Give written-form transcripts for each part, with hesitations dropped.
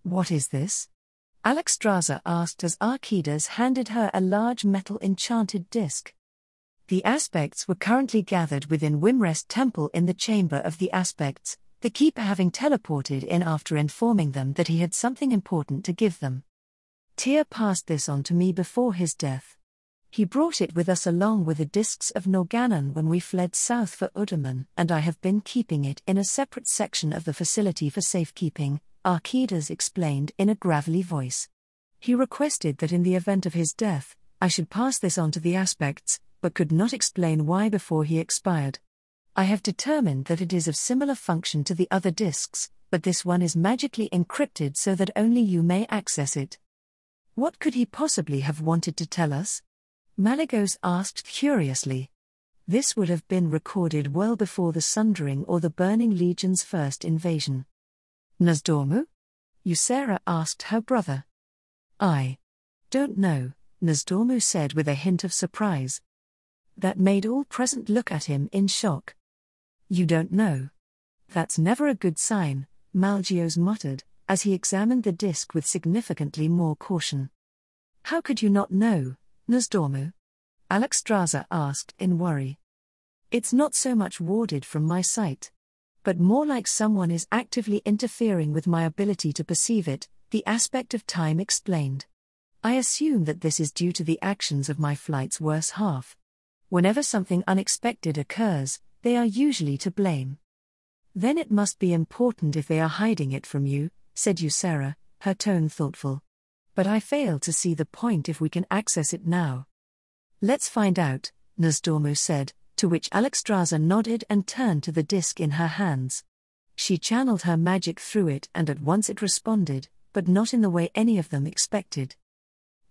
What is this? Alexstrasza asked as Archidas handed her a large metal enchanted disc. The aspects were currently gathered within Wimrest Temple in the Chamber of the Aspects, the keeper having teleported in after informing them that he had something important to give them. Tyr passed this on to me before his death. He brought it with us along with the discs of Norgannon when we fled south for Udaman, and I have been keeping it in a separate section of the facility for safekeeping, Archidas explained in a gravelly voice. He requested that in the event of his death, I should pass this on to the aspects, but could not explain why before he expired. I have determined that it is of similar function to the other discs, but this one is magically encrypted so that only you may access it. What could he possibly have wanted to tell us? Malygos asked curiously. This would have been recorded well before the Sundering or the Burning Legion's first invasion. Nasdormu? Ysera asked her brother. I don't know, Nasdormu said with a hint of surprise. That made all present look at him in shock. You don't know? That's never a good sign, Malgios muttered, as he examined the disc with significantly more caution. How could you not know, Nasdormu? Alexstrasza asked in worry. It's not so much warded from my sight, but more like someone is actively interfering with my ability to perceive it, the aspect of time explained. I assume that this is due to the actions of my flight's worse half. Whenever something unexpected occurs, they are usually to blame. Then it must be important if they are hiding it from you, said Ysera, her tone thoughtful. But I fail to see the point if we can access it now. Let's find out, Nasdormu said, to which Alexstrasza nodded and turned to the disc in her hands. She channeled her magic through it and at once it responded, but not in the way any of them expected.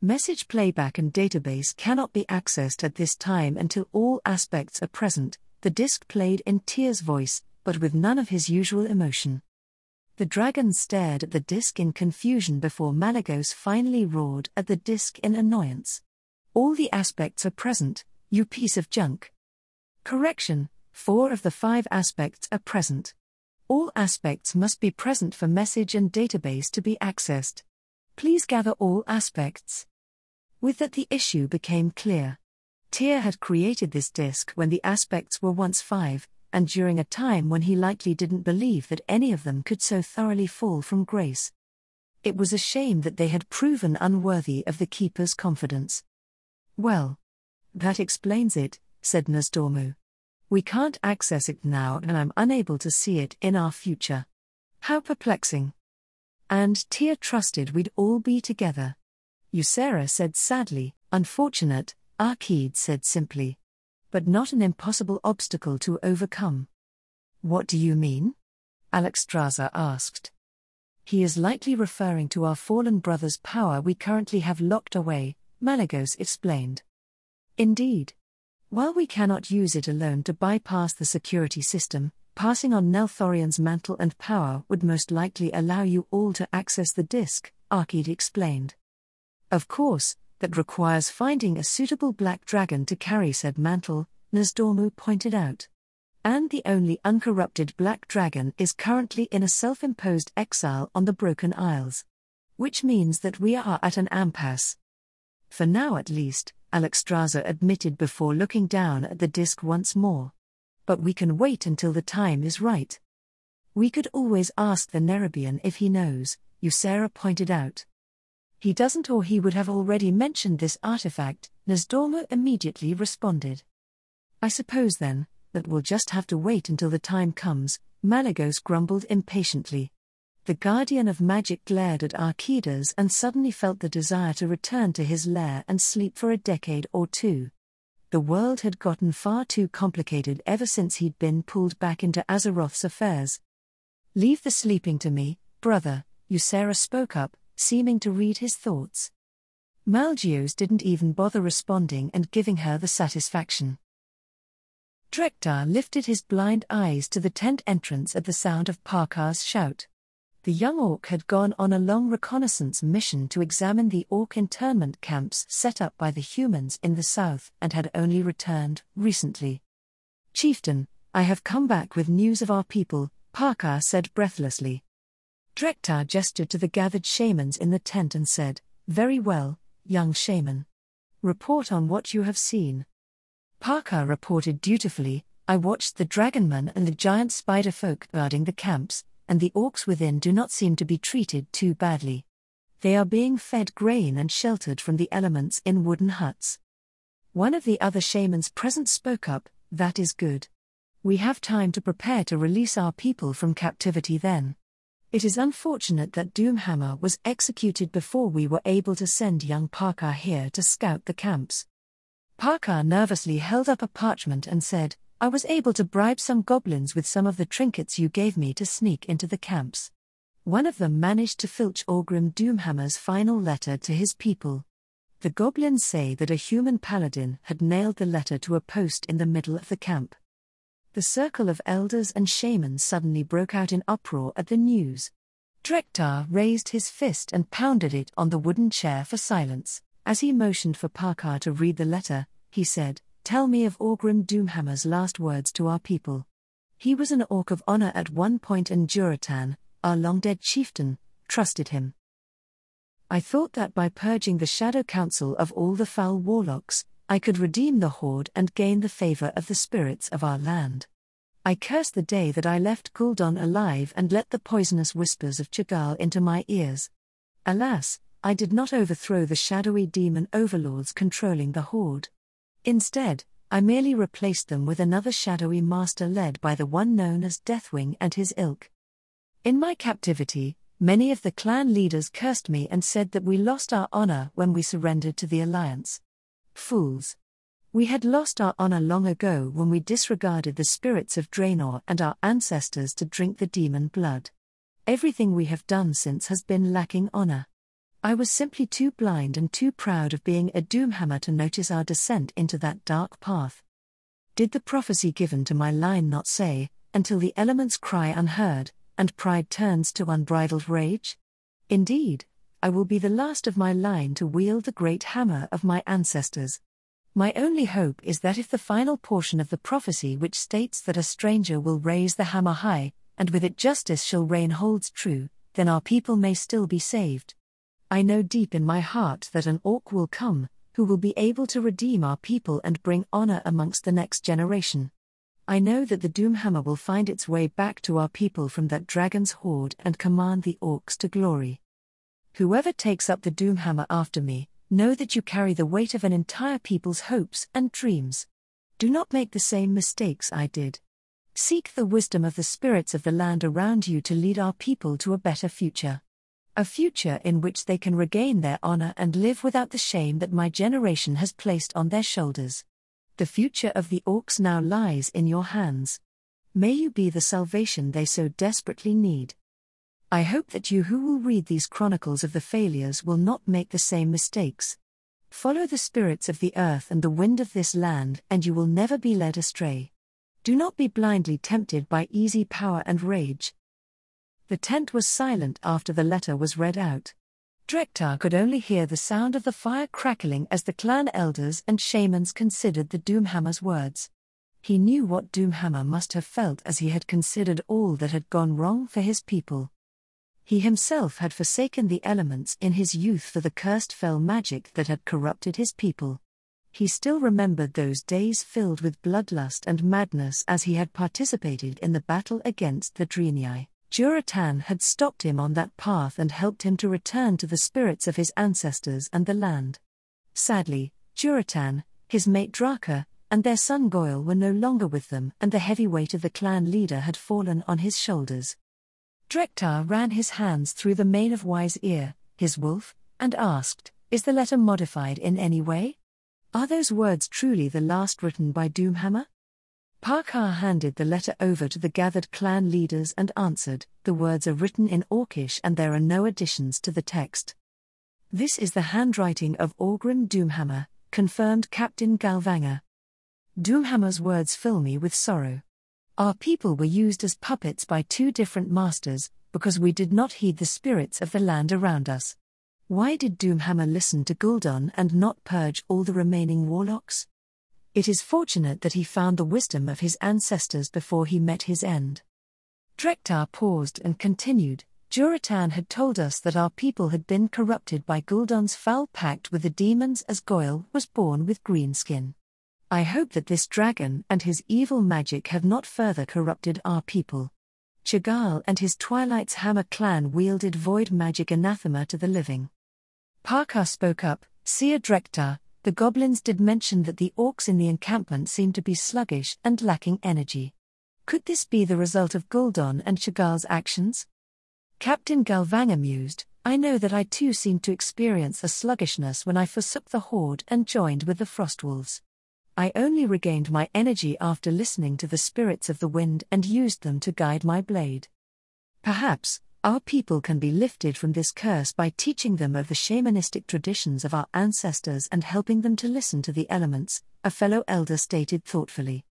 Message playback and database cannot be accessed at this time until all aspects are present, the disc played in Tyr's voice, but with none of his usual emotion. The dragon stared at the disc in confusion before Malygos finally roared at the disc in annoyance. All the aspects are present, you piece of junk. Correction, 4 of the 5 aspects are present. All aspects must be present for message and database to be accessed. Please gather all aspects. With that the issue became clear. Tyr had created this disc when the aspects were once 5, and during a time when he likely didn't believe that any of them could so thoroughly fall from grace. It was a shame that they had proven unworthy of the Keeper's confidence. Well, that explains it, said Nasdormu. We can't access it now and I'm unable to see it in our future. How perplexing. And Tyr trusted we'd all be together. Ysera said sadly, unfortunate, Archides said simply. But not an impossible obstacle to overcome. What do you mean? Alexstrasza asked. He is likely referring to our fallen brother's power we currently have locked away, Malygos explained. Indeed. While we cannot use it alone to bypass the security system, passing on Nelthorian's mantle and power would most likely allow you all to access the disc, Archide explained. Of course, that requires finding a suitable black dragon to carry said mantle, Nasdormu pointed out. And the only uncorrupted black dragon is currently in a self-imposed exile on the Broken Isles. Which means that we are at an impasse. For now at least, Alexstrasza admitted before looking down at the disc once more. But we can wait until the time is right. We could always ask the Nerubian if he knows, Ysera pointed out. He doesn't or he would have already mentioned this artifact, Nasdormu immediately responded. I suppose then, that we'll just have to wait until the time comes, Malygos grumbled impatiently. The Guardian of Magic glared at Archidas and suddenly felt the desire to return to his lair and sleep for a decade or two. The world had gotten far too complicated ever since he'd been pulled back into Azeroth's affairs. Leave the sleeping to me, brother, Ysera spoke up, seeming to read his thoughts. Malgios didn't even bother responding and giving her the satisfaction. Drektar lifted his blind eyes to the tent entrance at the sound of Parkar's shout. The young orc had gone on a long reconnaissance mission to examine the orc internment camps set up by the humans in the south and had only returned recently. Chieftain, I have come back with news of our people, Parkar said breathlessly. Drektar gestured to the gathered shamans in the tent and said, "Very well, young shaman. Report on what you have seen." Parker reported dutifully, "I watched the dragonmen and the giant spider folk guarding the camps, and the orcs within do not seem to be treated too badly. They are being fed grain and sheltered from the elements in wooden huts." One of the other shamans present spoke up, "That is good. We have time to prepare to release our people from captivity then. It is unfortunate that Doomhammer was executed before we were able to send young Parker here to scout the camps." Parker nervously held up a parchment and said, "I was able to bribe some goblins with some of the trinkets you gave me to sneak into the camps. One of them managed to filch Orgrim Doomhammer's final letter to his people. The goblins say that a human paladin had nailed the letter to a post in the middle of the camp." The circle of elders and shamans suddenly broke out in uproar at the news. Drektar raised his fist and pounded it on the wooden chair for silence. As he motioned for Parker to read the letter, he said, "Tell me of Orgrim Doomhammer's last words to our people. He was an orc of honor at one point and Juratan, our long-dead chieftain, trusted him. I thought that by purging the Shadow Council of all the foul warlocks, I could redeem the Horde and gain the favor of the spirits of our land. I cursed the day that I left Gul'dan alive and let the poisonous whispers of Chagall into my ears. Alas, I did not overthrow the shadowy demon overlords controlling the Horde. Instead, I merely replaced them with another shadowy master led by the one known as Deathwing and his ilk. In my captivity, many of the clan leaders cursed me and said that we lost our honor when we surrendered to the Alliance. Fools. We had lost our honor long ago when we disregarded the spirits of Draenor and our ancestors to drink the demon blood. Everything we have done since has been lacking honor. I was simply too blind and too proud of being a Doomhammer to notice our descent into that dark path. Did the prophecy given to my line not say, until the elements cry unheard, and pride turns to unbridled rage? Indeed, I will be the last of my line to wield the great hammer of my ancestors. My only hope is that if the final portion of the prophecy which states that a stranger will raise the hammer high, and with it justice shall reign holds true, then our people may still be saved. I know deep in my heart that an orc will come, who will be able to redeem our people and bring honor amongst the next generation. I know that the Doomhammer will find its way back to our people from that dragon's horde and command the orcs to glory. Whoever takes up the Doomhammer after me, know that you carry the weight of an entire people's hopes and dreams. Do not make the same mistakes I did. Seek the wisdom of the spirits of the land around you to lead our people to a better future. A future in which they can regain their honor and live without the shame that my generation has placed on their shoulders. The future of the orcs now lies in your hands. May you be the salvation they so desperately need. I hope that you who will read these chronicles of the failures will not make the same mistakes. Follow the spirits of the earth and the wind of this land, and you will never be led astray. Do not be blindly tempted by easy power and rage." The tent was silent after the letter was read out. Drektar could only hear the sound of the fire crackling as the clan elders and shamans considered the Doomhammer's words. He knew what Doomhammer must have felt as he had considered all that had gone wrong for his people. He himself had forsaken the elements in his youth for the cursed fell magic that had corrupted his people. He still remembered those days filled with bloodlust and madness as he had participated in the battle against the Draenei. Juratan had stopped him on that path and helped him to return to the spirits of his ancestors and the land. Sadly, Juratan, his mate Draka, and their son Goyle were no longer with them, and the heavy weight of the clan leader had fallen on his shoulders. Drektar ran his hands through the mane of Wise Ear, his wolf, and asked, "Is the letter modified in any way? Are those words truly the last written by Doomhammer?" Parker handed the letter over to the gathered clan leaders and answered, "The words are written in Orcish and there are no additions to the text." "This is the handwriting of Orgrim Doomhammer," confirmed Captain Galvanger. "Doomhammer's words fill me with sorrow. Our people were used as puppets by two different masters, because we did not heed the spirits of the land around us. Why did Doomhammer listen to Gul'dan and not purge all the remaining warlocks? It is fortunate that he found the wisdom of his ancestors before he met his end." Drektar paused and continued, Juratan had told us that our people had been corrupted by Gul'dan's foul pact with the demons as Goyle was born with green skin. I hope that this dragon and his evil magic have not further corrupted our people. Chagall and his Twilight's Hammer clan wielded void magic anathema to the living. Parkar spoke up, Seer Drektar, the goblins did mention that the orcs in the encampment seemed to be sluggish and lacking energy. Could this be the result of Gul'dan and Chagall's actions? Captain Galvanga mused, I know that I too seemed to experience a sluggishness when I forsook the horde and joined with the Frostwolves. I only regained my energy after listening to the spirits of the wind and used them to guide my blade. Perhaps, our people can be lifted from this curse by teaching them of the shamanistic traditions of our ancestors and helping them to listen to the elements, a fellow elder stated thoughtfully.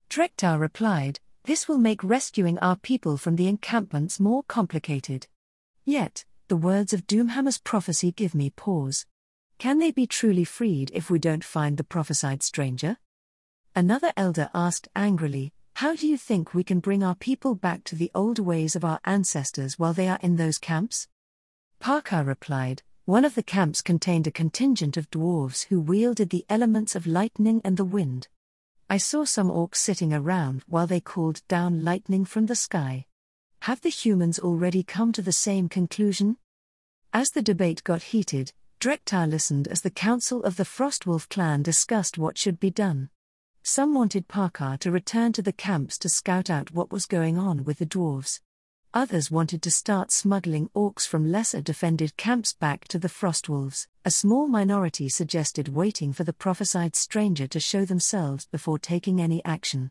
Drektar replied, this will make rescuing our people from the encampments more complicated. Yet, the words of Doomhammer's prophecy give me pause. Can they be truly freed if we don't find the prophesied stranger? Another elder asked angrily, how do you think we can bring our people back to the old ways of our ancestors while they are in those camps? Parkar replied, one of the camps contained a contingent of dwarves who wielded the elements of lightning and the wind. I saw some orcs sitting around while they called down lightning from the sky. Have the humans already come to the same conclusion? As the debate got heated, Drektar listened as the council of the Frostwolf clan discussed what should be done. Some wanted Parkar to return to the camps to scout out what was going on with the dwarves. Others wanted to start smuggling orcs from lesser defended camps back to the Frostwolves. A small minority suggested waiting for the prophesied stranger to show themselves before taking any action.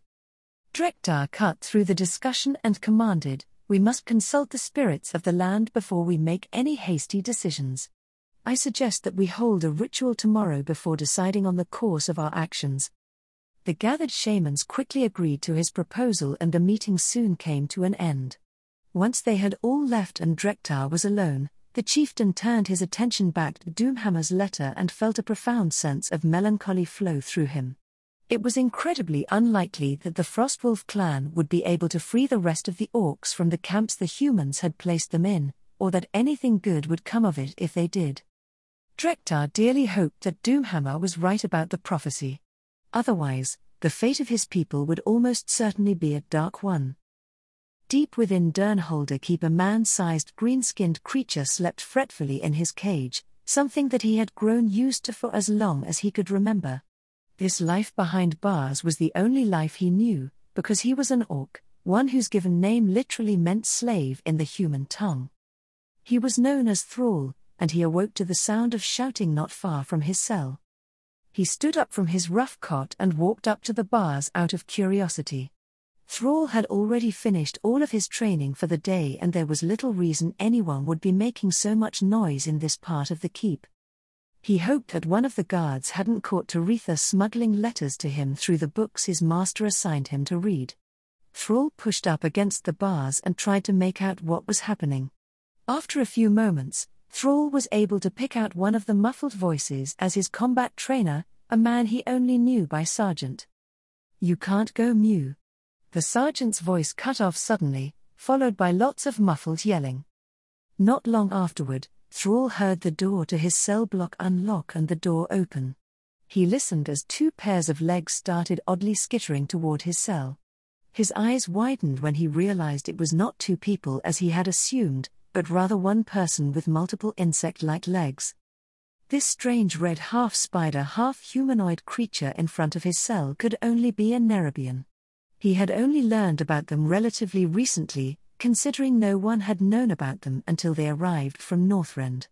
Drektar cut through the discussion and commanded, we must consult the spirits of the land before we make any hasty decisions. I suggest that we hold a ritual tomorrow before deciding on the course of our actions. The gathered shamans quickly agreed to his proposal and the meeting soon came to an end. Once they had all left and Drektar was alone, the chieftain turned his attention back to Doomhammer's letter and felt a profound sense of melancholy flow through him. It was incredibly unlikely that the Frostwolf clan would be able to free the rest of the orcs from the camps the humans had placed them in, or that anything good would come of it if they did. Drektar dearly hoped that Doomhammer was right about the prophecy. Otherwise, the fate of his people would almost certainly be a dark one. Deep within Durnholder Keep a man-sized green-skinned creature slept fretfully in his cage, something that he had grown used to for as long as he could remember. This life behind bars was the only life he knew, because he was an orc, one whose given name literally meant slave in the human tongue. He was known as Thrall, and he awoke to the sound of shouting not far from his cell. He stood up from his rough cot and walked up to the bars out of curiosity. Thrall had already finished all of his training for the day and there was little reason anyone would be making so much noise in this part of the keep. He hoped that one of the guards hadn't caught Taretha smuggling letters to him through the books his master assigned him to read. Thrall pushed up against the bars and tried to make out what was happening. After a few moments, Thrall was able to pick out one of the muffled voices as his combat trainer, a man he only knew by Sergeant. You can't go Mew. The sergeant's voice cut off suddenly, followed by lots of muffled yelling. Not long afterward, Thrall heard the door to his cell block unlock and the door open. He listened as two pairs of legs started oddly skittering toward his cell. His eyes widened when he realized it was not two people as he had assumed, but rather one person with multiple insect-like legs. This strange red half-spider half-humanoid creature in front of his cell could only be a Nerubian. He had only learned about them relatively recently, considering no one had known about them until they arrived from Northrend.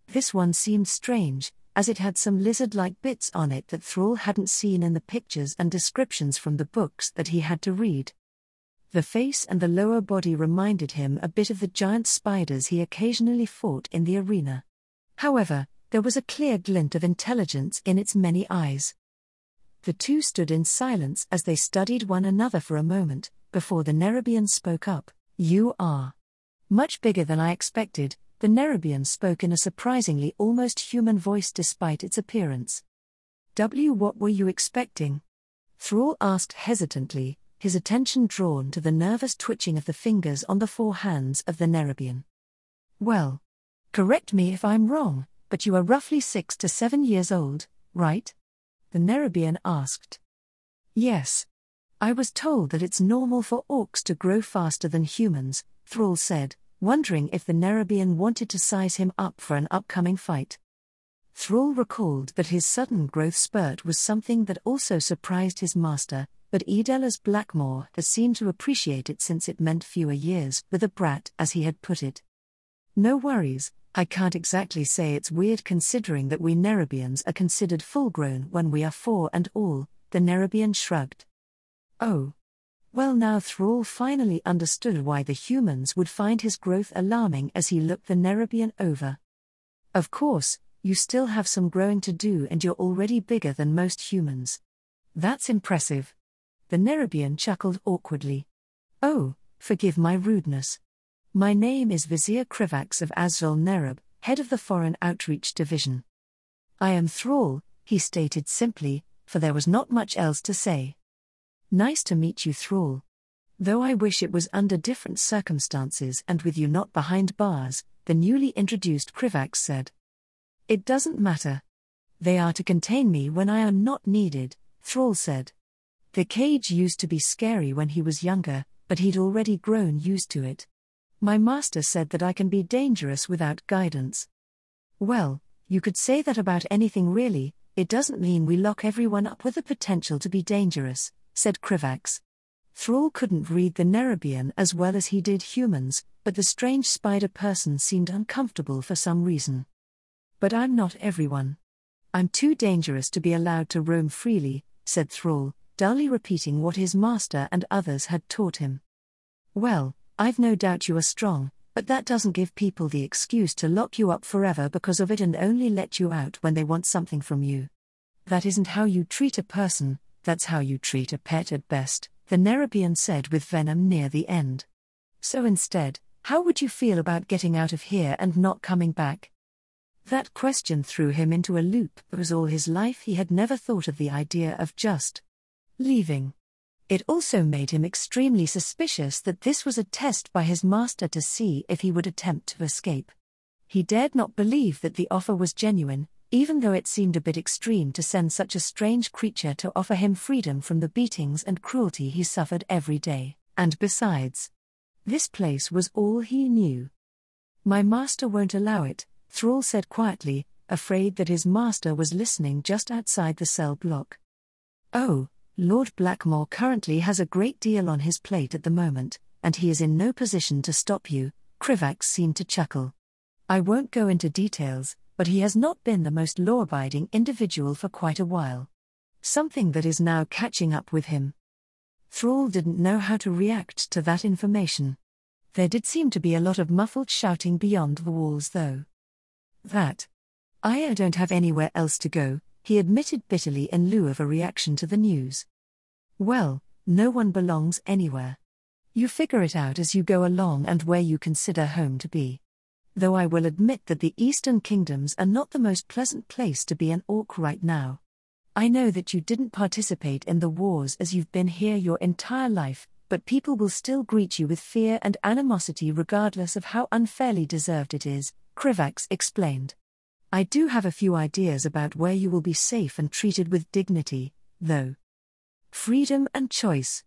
This one seemed strange, as it had some lizard-like bits on it that Thrall hadn't seen in the pictures and descriptions from the books that he had to read. The face and the lower body reminded him a bit of the giant spiders he occasionally fought in the arena. However, there was a clear glint of intelligence in its many eyes. The two stood in silence as they studied one another for a moment, before the Nerubian spoke up. You are much bigger than I expected. The Nerubian spoke in a surprisingly almost human voice despite its appearance. What were you expecting? Thrall asked hesitantly, his attention drawn to the nervous twitching of the fingers on the four hands of the Nerubian. Well, correct me if I'm wrong, but you are roughly 6 to 7 years old, right? The Nerubian asked. Yes. I was told that it's normal for orcs to grow faster than humans, Thrall said, wondering if the Nerubian wanted to size him up for an upcoming fight. Thrall recalled that his sudden growth spurt was something that also surprised his master, but Edella's Blackmore has seemed to appreciate it since it meant fewer years with a brat, as he had put it. No worries, I can't exactly say it's weird considering that we Nerubians are considered full-grown when we are 4 and all, the Nerubian shrugged. Oh. Well, now Thrall finally understood why the humans would find his growth alarming as he looked the Nerubian over. Of course, you still have some growing to do and you're already bigger than most humans. That's impressive. The Nerubian chuckled awkwardly. Oh, forgive my rudeness. My name is Vizier Krivax of Azrul Nerub, head of the Foreign Outreach Division. I am Thrall, he stated simply, for there was not much else to say. Nice to meet you, Thrall. Though I wish it was under different circumstances and with you not behind bars, the newly introduced Krivax said. It doesn't matter. They are to contain me when I am not needed, Thrall said. The cage used to be scary when he was younger, but he'd already grown used to it. My master said that I can be dangerous without guidance. Well, you could say that about anything really, it doesn't mean we lock everyone up with the potential to be dangerous, said Krivax. Thrall couldn't read the Nerubian as well as he did humans, but the strange spider person seemed uncomfortable for some reason. But I'm not everyone. I'm too dangerous to be allowed to roam freely, said Thrall, dully repeating what his master and others had taught him. Well, I've no doubt you are strong, but that doesn't give people the excuse to lock you up forever because of it and only let you out when they want something from you. That isn't how you treat a person, that's how you treat a pet at best, the Nerubian said with venom near the end. So instead, how would you feel about getting out of here and not coming back? That question threw him into a loop because all his life he had never thought of the idea of just leaving. It also made him extremely suspicious that this was a test by his master to see if he would attempt to escape. He dared not believe that the offer was genuine, even though it seemed a bit extreme to send such a strange creature to offer him freedom from the beatings and cruelty he suffered every day, and besides, this place was all he knew. My master won't allow it, Thrall said quietly, afraid that his master was listening just outside the cell block. Oh, Lord Blackmore currently has a great deal on his plate at the moment, and he is in no position to stop you, Krivax seemed to chuckle. I won't go into details, but he has not been the most law-abiding individual for quite a while. Something that is now catching up with him. Thrall didn't know how to react to that information. There did seem to be a lot of muffled shouting beyond the walls though. I don't have anywhere else to go, he admitted bitterly in lieu of a reaction to the news. Well, no one belongs anywhere. You figure it out as you go along and where you consider home to be. Though I will admit that the Eastern Kingdoms are not the most pleasant place to be an orc right now. I know that you didn't participate in the wars as you've been here your entire life, but people will still greet you with fear and animosity regardless of how unfairly deserved it is, Krivax explained. I do have a few ideas about where you will be safe and treated with dignity, though. Freedom and choice.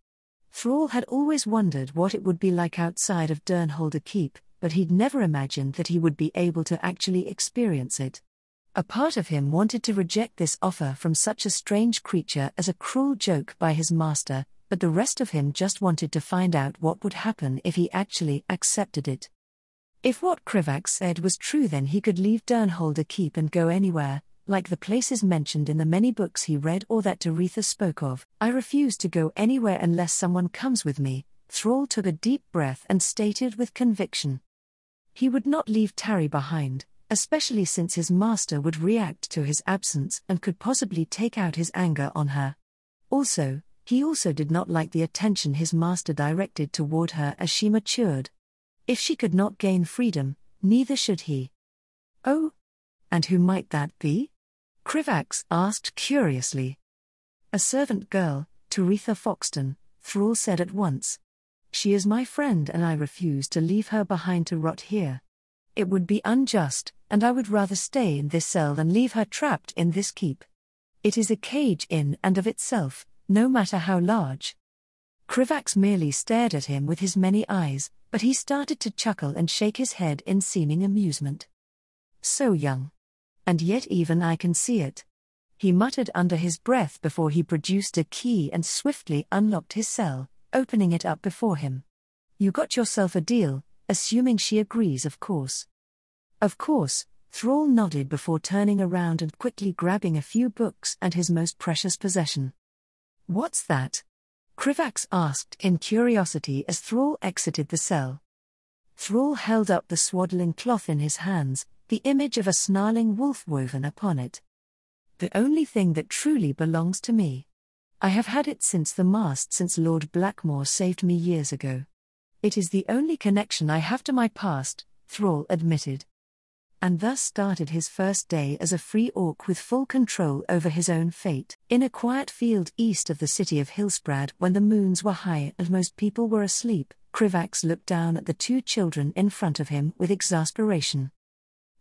Thrall had always wondered what it would be like outside of Durnholder Keep, but he'd never imagined that he would be able to actually experience it. A part of him wanted to reject this offer from such a strange creature as a cruel joke by his master, but the rest of him just wanted to find out what would happen if he actually accepted it. If what Krivax said was true, then he could leave Durnholder Keep and go anywhere, like the places mentioned in the many books he read or that Taretha spoke of. I refuse to go anywhere unless someone comes with me, Thrall took a deep breath and stated with conviction. He would not leave Tari behind, especially since his master would react to his absence and could possibly take out his anger on her. He also did not like the attention his master directed toward her as she matured. If she could not gain freedom, neither should he. Oh? And who might that be? Krivax asked curiously. A servant girl, Taretha Foxton, Thrall said at once. She is my friend and I refuse to leave her behind to rot here. It would be unjust, and I would rather stay in this cell than leave her trapped in this keep. It is a cage in and of itself, no matter how large. Krivax merely stared at him with his many eyes, but he started to chuckle and shake his head in seeming amusement. So young. And yet even I can see it. He muttered under his breath before he produced a key and swiftly unlocked his cell, opening it up before him. You got yourself a deal, assuming she agrees, of course. Of course, Thrall nodded before turning around and quickly grabbing a few books and his most precious possession. What's that? Krivax asked in curiosity as Thrall exited the cell. Thrall held up the swaddling cloth in his hands, the image of a snarling wolf woven upon it. The only thing that truly belongs to me. I have had it since the mast, since Lord Blackmore saved me years ago. It is the only connection I have to my past, Thrall admitted. And thus started his first day as a free orc with full control over his own fate. In a quiet field east of the city of Hillsprad, when the moons were high and most people were asleep, Krivax looked down at the two children in front of him with exasperation.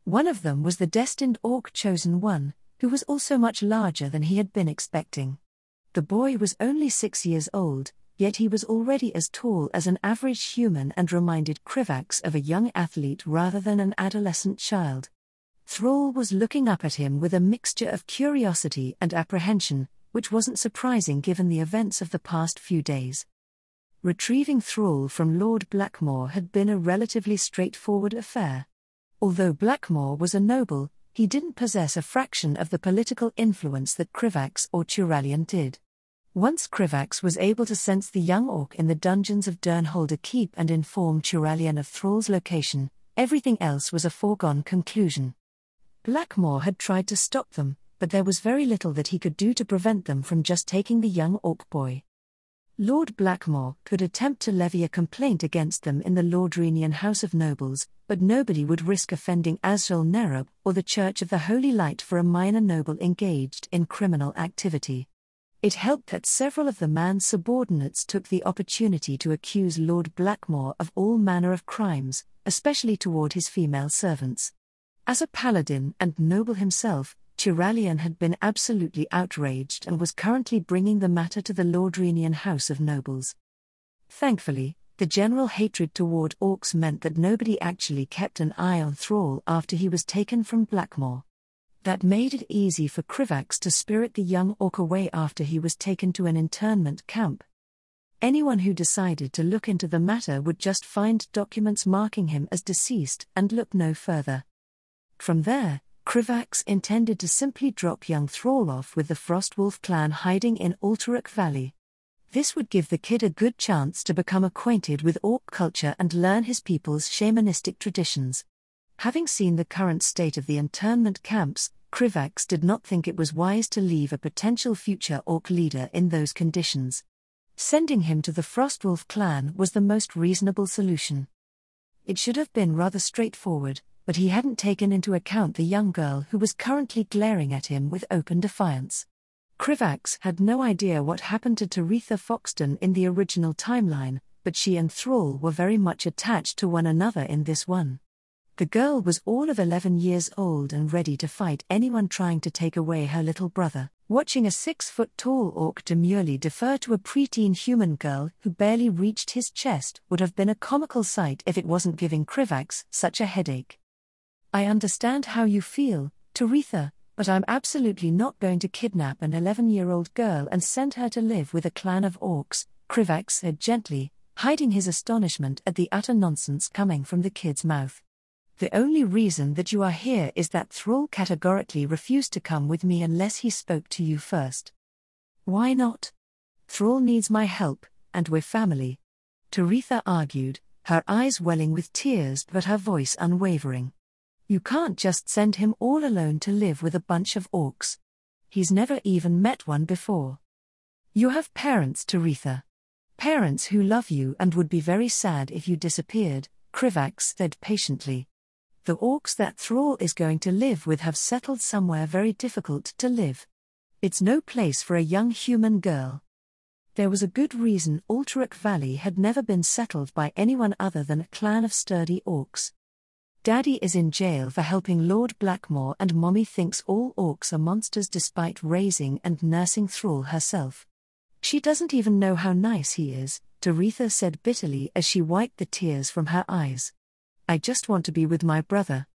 One of them was the destined orc chosen one, who was also much larger than he had been expecting. The boy was only 6 years old, yet he was already as tall as an average human and reminded Krivax of a young athlete rather than an adolescent child. Thrall was looking up at him with a mixture of curiosity and apprehension, which wasn't surprising given the events of the past few days. Retrieving Thrall from Lord Blackmore had been a relatively straightforward affair. Although Blackmore was a noble, he didn't possess a fraction of the political influence that Krivax or Turalian did. Once Krivax was able to sense the young orc in the dungeons of Durnholder Keep and inform Turalian of Thrall's location, everything else was a foregone conclusion. Blackmore had tried to stop them, but there was very little that he could do to prevent them from just taking the young orc boy. Lord Blackmore could attempt to levy a complaint against them in the Lordrenian House of Nobles, but nobody would risk offending Azrael Nerub or the Church of the Holy Light for a minor noble engaged in criminal activity. It helped that several of the man's subordinates took the opportunity to accuse Lord Blackmore of all manner of crimes, especially toward his female servants. As a paladin and noble himself, Turalian had been absolutely outraged and was currently bringing the matter to the Lordrenian House of Nobles. Thankfully, the general hatred toward orcs meant that nobody actually kept an eye on Thrall after he was taken from Blackmore. That made it easy for Krivax to spirit the young orc away after he was taken to an internment camp. Anyone who decided to look into the matter would just find documents marking him as deceased and look no further. From there, Krivax intended to simply drop young Thrall off with the Frostwolf clan hiding in Alterac Valley. This would give the kid a good chance to become acquainted with orc culture and learn his people's shamanistic traditions. Having seen the current state of the internment camps, Krivax did not think it was wise to leave a potential future orc leader in those conditions. Sending him to the Frostwolf clan was the most reasonable solution. It should have been rather straightforward, but he hadn't taken into account the young girl who was currently glaring at him with open defiance. Krivax had no idea what happened to Taretha Foxton in the original timeline, but she and Thrall were very much attached to one another in this one. The girl was all of 11 years old and ready to fight anyone trying to take away her little brother. Watching a 6-foot-tall orc demurely defer to a preteen human girl who barely reached his chest would have been a comical sight if it wasn't giving Krivax such a headache. I understand how you feel, Taretha, but I'm absolutely not going to kidnap an 11-year-old girl and send her to live with a clan of orcs, Krivax said gently, hiding his astonishment at the utter nonsense coming from the kid's mouth. The only reason that you are here is that Thrall categorically refused to come with me unless he spoke to you first. Why not? Thrall needs my help, and we're family. Taretha argued, her eyes welling with tears but her voice unwavering. You can't just send him all alone to live with a bunch of orcs. He's never even met one before. You have parents, Taretha. Parents who love you and would be very sad if you disappeared, Krivax said patiently. The orcs that Thrall is going to live with have settled somewhere very difficult to live. It's no place for a young human girl. There was a good reason Alterac Valley had never been settled by anyone other than a clan of sturdy orcs. Daddy is in jail for helping Lord Blackmore, and Mommy thinks all orcs are monsters despite raising and nursing Thrall herself. She doesn't even know how nice he is, Taretha said bitterly as she wiped the tears from her eyes. I just want to be with my brother.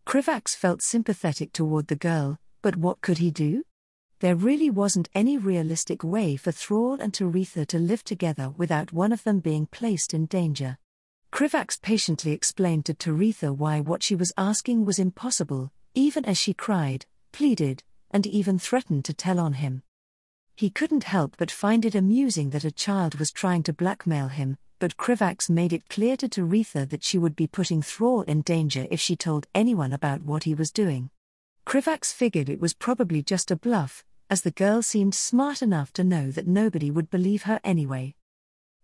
Krivax felt sympathetic toward the girl, but what could he do? There really wasn't any realistic way for Thrall and Taretha to live together without one of them being placed in danger. Krivax patiently explained to Taretha why what she was asking was impossible, even as she cried, pleaded, and even threatened to tell on him. He couldn't help but find it amusing that a child was trying to blackmail him, but Krivax made it clear to Taretha that she would be putting Thrall in danger if she told anyone about what he was doing. Krivax figured it was probably just a bluff, as the girl seemed smart enough to know that nobody would believe her anyway.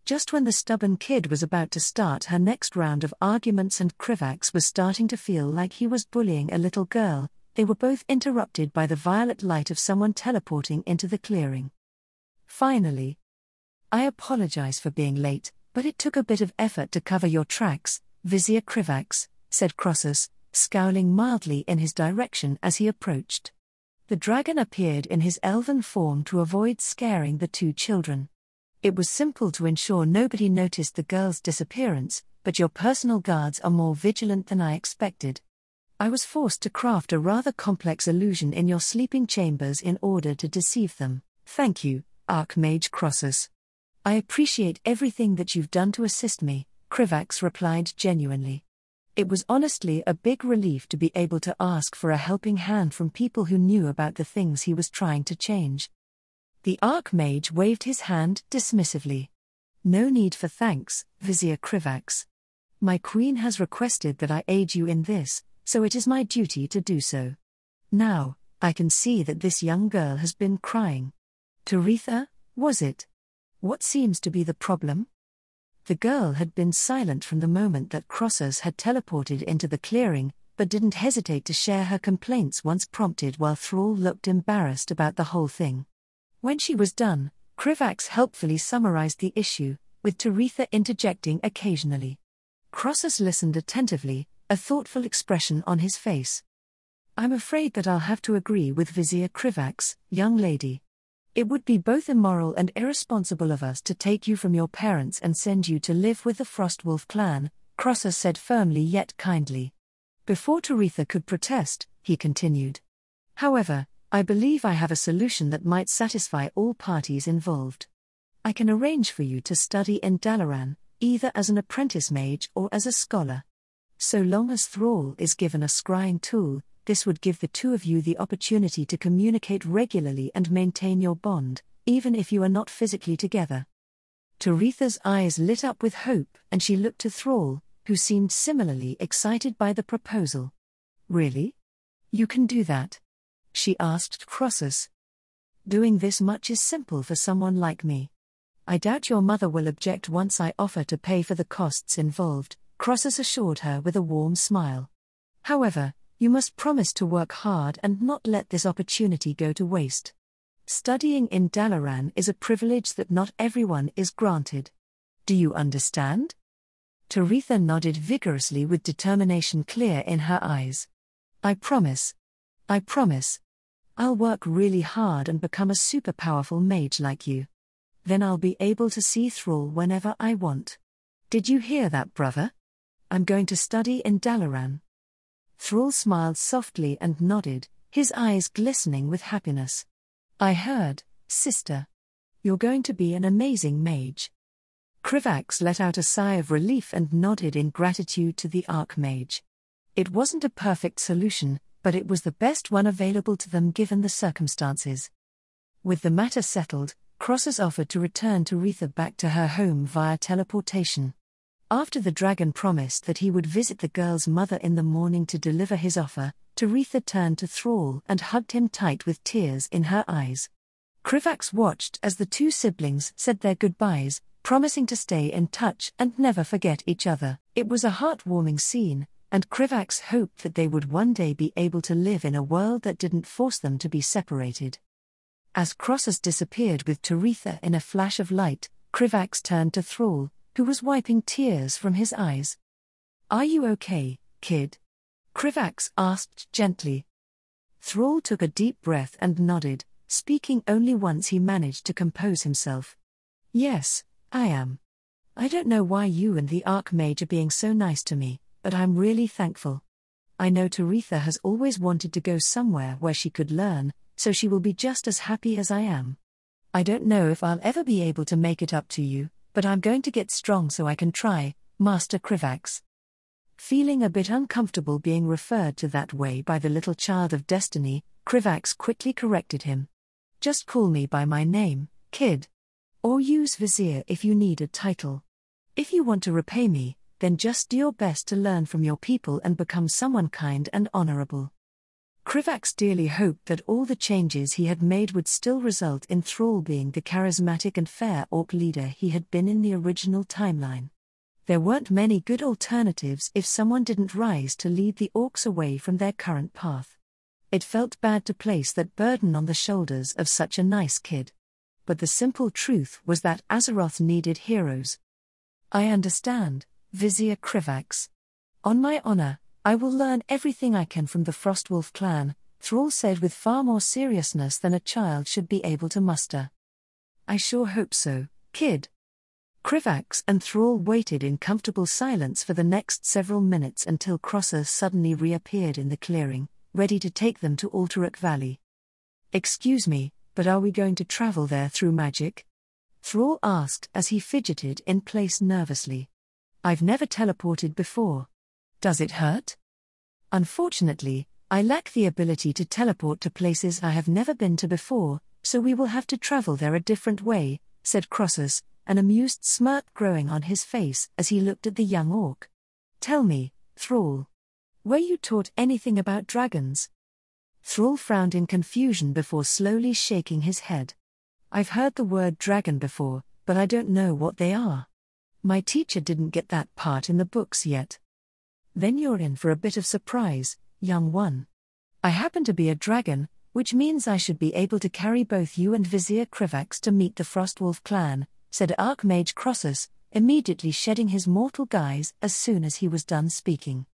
Just when the stubborn kid was about to start her next round of arguments and Krivax was starting to feel like he was bullying a little girl, they were both interrupted by the violet light of someone teleporting into the clearing. Finally. I apologize for being late, but it took a bit of effort to cover your tracks, Vizier Krivax, said Crossus, scowling mildly in his direction as he approached. The dragon appeared in his elven form to avoid scaring the two children. It was simple to ensure nobody noticed the girl's disappearance, but your personal guards are more vigilant than I expected. I was forced to craft a rather complex illusion in your sleeping chambers in order to deceive them. Thank you, Archmage Crossus. I appreciate everything that you've done to assist me, Krivax replied genuinely. It was honestly a big relief to be able to ask for a helping hand from people who knew about the things he was trying to change. The Archmage waved his hand dismissively. No need for thanks, Vizier Krivax. My queen has requested that I aid you in this, so it is my duty to do so. Now, I can see that this young girl has been crying. Taretha, was it? What seems to be the problem? The girl had been silent from the moment that Crossus had teleported into the clearing, but didn't hesitate to share her complaints once prompted, while Thrall looked embarrassed about the whole thing. When she was done, Krivax helpfully summarized the issue, with Taretha interjecting occasionally. Crossus listened attentively, a thoughtful expression on his face. I'm afraid that I'll have to agree with Vizier Krivax, young lady. It would be both immoral and irresponsible of us to take you from your parents and send you to live with the Frostwolf clan, Crossus said firmly yet kindly. Before Taretha could protest, he continued. However, I believe I have a solution that might satisfy all parties involved. I can arrange for you to study in Dalaran, either as an apprentice mage or as a scholar. So long as Thrall is given a scrying tool, this would give the two of you the opportunity to communicate regularly and maintain your bond, even if you are not physically together. Taretha's eyes lit up with hope, and she looked to Thrall, who seemed similarly excited by the proposal. Really? You can do that? She asked Crossus. Doing this much is simple for someone like me. I doubt your mother will object once I offer to pay for the costs involved, Crossus assured her with a warm smile. However, you must promise to work hard and not let this opportunity go to waste. Studying in Dalaran is a privilege that not everyone is granted. Do you understand? Taretha nodded vigorously with determination clear in her eyes. I promise. I promise. I'll work really hard and become a super powerful mage like you. Then I'll be able to see Thrall whenever I want. Did you hear that, brother? I'm going to study in Dalaran. Thrall smiled softly and nodded, his eyes glistening with happiness. I heard, sister. You're going to be an amazing mage. Krivax let out a sigh of relief and nodded in gratitude to the Archmage. It wasn't a perfect solution, but it was the best one available to them given the circumstances. With the matter settled, Crossus offered to return Taretha back to her home via teleportation. After the dragon promised that he would visit the girl's mother in the morning to deliver his offer, Taretha turned to Thrall and hugged him tight with tears in her eyes. Krivax watched as the two siblings said their goodbyes, promising to stay in touch and never forget each other. It was a heartwarming scene, and Krivax hoped that they would one day be able to live in a world that didn't force them to be separated. As Crossus disappeared with Taretha in a flash of light, Krivax turned to Thrall, who was wiping tears from his eyes. Are you okay, kid?" Krivax asked gently. Thrall took a deep breath and nodded, speaking only once he managed to compose himself. "Yes, I am. I don't know why you and the Archmage are being so nice to me, but I'm really thankful. I know Taretha has always wanted to go somewhere where she could learn, so she will be just as happy as I am. I don't know if I'll ever be able to make it up to you, but I'm going to get strong so I can try, Master Krivax." Feeling a bit uncomfortable being referred to that way by the little child of destiny, Krivax quickly corrected him. "Just call me by my name, kid. Or use Vizier if you need a title. If you want to repay me, then just do your best to learn from your people and become someone kind and honorable." Krivax dearly hoped that all the changes he had made would still result in Thrall being the charismatic and fair orc leader he had been in the original timeline. There weren't many good alternatives if someone didn't rise to lead the orcs away from their current path. It felt bad to place that burden on the shoulders of such a nice kid. But the simple truth was that Azeroth needed heroes. "I understand, Vizier Krivax. On my honor, I will learn everything I can from the Frostwolf clan," Thrall said with far more seriousness than a child should be able to muster. "I sure hope so, kid." Krivax and Thrall waited in comfortable silence for the next several minutes until Crosser suddenly reappeared in the clearing, ready to take them to Alterac Valley. "Excuse me, but are we going to travel there through magic?" Thrall asked as he fidgeted in place nervously. "I've never teleported before. Does it hurt?" "Unfortunately, I lack the ability to teleport to places I have never been to before, so we will have to travel there a different way," said Crossus, an amused smirk growing on his face as he looked at the young orc. "Tell me, Thrall, were you taught anything about dragons?" Thrall frowned in confusion before slowly shaking his head. "I've heard the word dragon before, but I don't know what they are. My teacher didn't get that part in the books yet." "Then you're in for a bit of surprise, young one. I happen to be a dragon, which means I should be able to carry both you and Vizier Krivax to meet the Frostwolf clan," said Archmage Crossus, immediately shedding his mortal guise as soon as he was done speaking.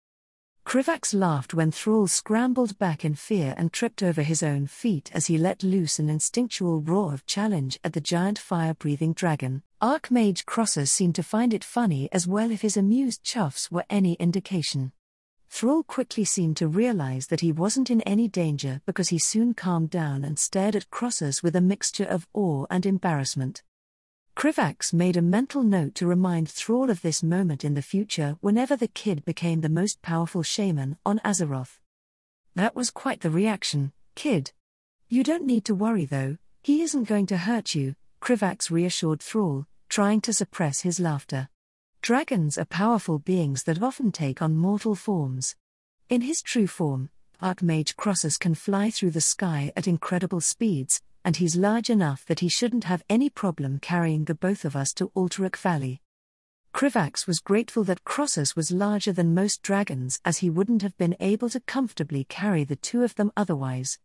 Krivax laughed when Thrall scrambled back in fear and tripped over his own feet as he let loose an instinctual roar of challenge at the giant fire-breathing dragon. Archmage Crossus seemed to find it funny as well if his amused chuffs were any indication. Thrall quickly seemed to realize that he wasn't in any danger because he soon calmed down and stared at Crossus with a mixture of awe and embarrassment. Krivax made a mental note to remind Thrall of this moment in the future whenever the kid became the most powerful shaman on Azeroth. "That was quite the reaction, kid. You don't need to worry though, he isn't going to hurt you," Krivax reassured Thrall, trying to suppress his laughter. Dragons are powerful beings that often take on mortal forms. In his true form, Archmage Crossus can fly through the sky at incredible speeds, and he's large enough that he shouldn't have any problem carrying the both of us to Alterac Valley. Krivax was grateful that Crossus was larger than most dragons as he wouldn't have been able to comfortably carry the two of them otherwise.